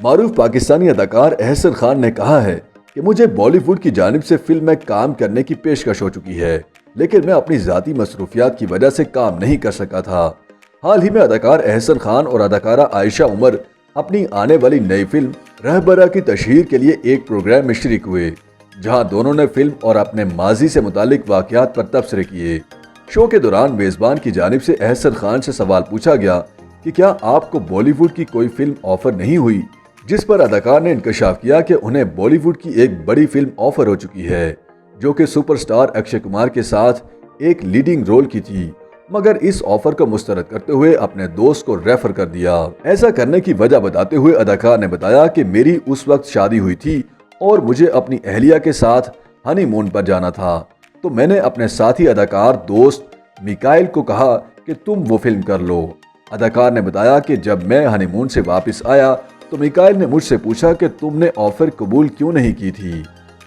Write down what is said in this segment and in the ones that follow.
معروف پاکستانی اداکار احسن خان نے کہا ہے کہ مجھے بالی ووڈ کی جانب سے فلم میں کام کرنے کی پیشکش ہو چکی ہے، لیکن میں اپنی ذاتی مصروفیات کی وجہ سے کام نہیں کر سکا تھا۔ حال ہی میں اداکار احسن خان اور اداکارہ عائشہ عمر اپنی آنے والی نئی فلم رہبرا کی تشہیر کے لیے ایک پروگرام میں شریک ہوئے، جہاں دونوں نے فلم اور اپنے ماضی سے متعلق واقعات پر تبصرے کیے۔ شو کے دوران میزبان کی جانب سے احسن خان سے سوال پوچھا گیا کہ کیا آپ کو بالی ووڈ کی کوئی فلم آفر نہیں ہوئی، جس پر اداکار نے انکشاف کیا کہ انہیں بالی ووڈ کی ایک بڑی فلم آفر ہو چکی ہے، جو کہ سپر سٹار اکشے کمار کے ساتھ ایک لیڈنگ رول کی تھی، مگر اس آفر کو مسترد کرتے ہوئے اپنے دوست کو ریفر کر دیا۔ ایسا کرنے کی وجہ بتاتے ہوئے اداکار نے بتایا کہ میری اس وقت شادی ہوئی تھی اور مجھے اپنی اہلیہ کے ساتھ ہنی مون پر جانا تھا، تو میں نے اپنے ساتھی اداکار دوست میکائل کو کہا کہ تم وہ فلم کر لو۔ اداکار نے بتایا کہ جب میں ہنی مون سے واپس آیا تو میکائل نے مجھ سے پوچھا کہ تم نے آفر قبول کیوں نہیں کی تھی،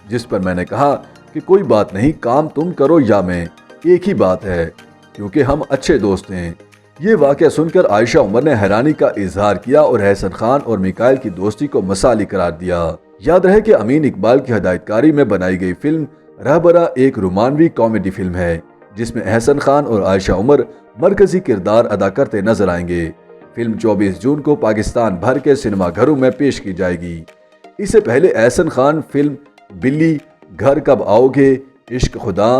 جس پر میں نے کہا کہ کوئی بات نہیں، کام تم کرو یا میں، ایک ہی بات ہے، کیونکہ ہم اچھے دوست ہیں۔ یہ واقعہ سن کر عائشہ عمر نے حیرانی کا اظہار کیا اور احسن خان اور میکائل کی دوستی کو مثالی قرار دیا۔ یاد رہے کہ امین اقبال کی ہدایت کاری میں بنائی گئی فلم رہبرا ایک رومانوی کامیڈی فلم ہے، جس میں احسن خان اور عائشہ عمر مرکزی کردار ادا کرتے نظر آئیں گے۔ فلم 24 جون کو پاکستان بھر کے سنیما گھروں میں پیش کی جائے گی۔ اس سے پہلے احسن خان فلم بلی، گھر کب آؤ گے، عشق خدا،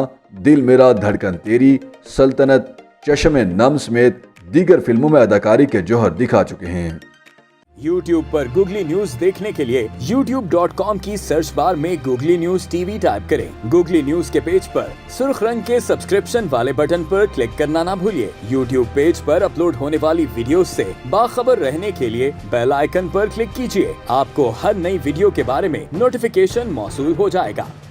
دل میرا دھڑکن تیری، سلطنت، چشم نم سمیت دیگر فلموں میں اداکاری کے جوہر دکھا چکے ہیں۔ یوٹیوب پر گوگلی نیوز دیکھنے کے لیے youtube.com کی سرچ بار میں googly news T V type کریں۔ گوگلی نیوز کے پیج پر سرخ رنگ کے سبسکرپشن والے بٹن پر کلک کرنا نہ بھولیے۔ یوٹیوب پیج پر اپلوڈ ہونے والی ویڈیوز سے باخبر رہنے کے لیے بیل آئیکن پر کلک کیجیے۔ آپ کو ہر نئی ویڈیو کے بارے میں نوٹیفیکیشن موصول ہو جائے گا۔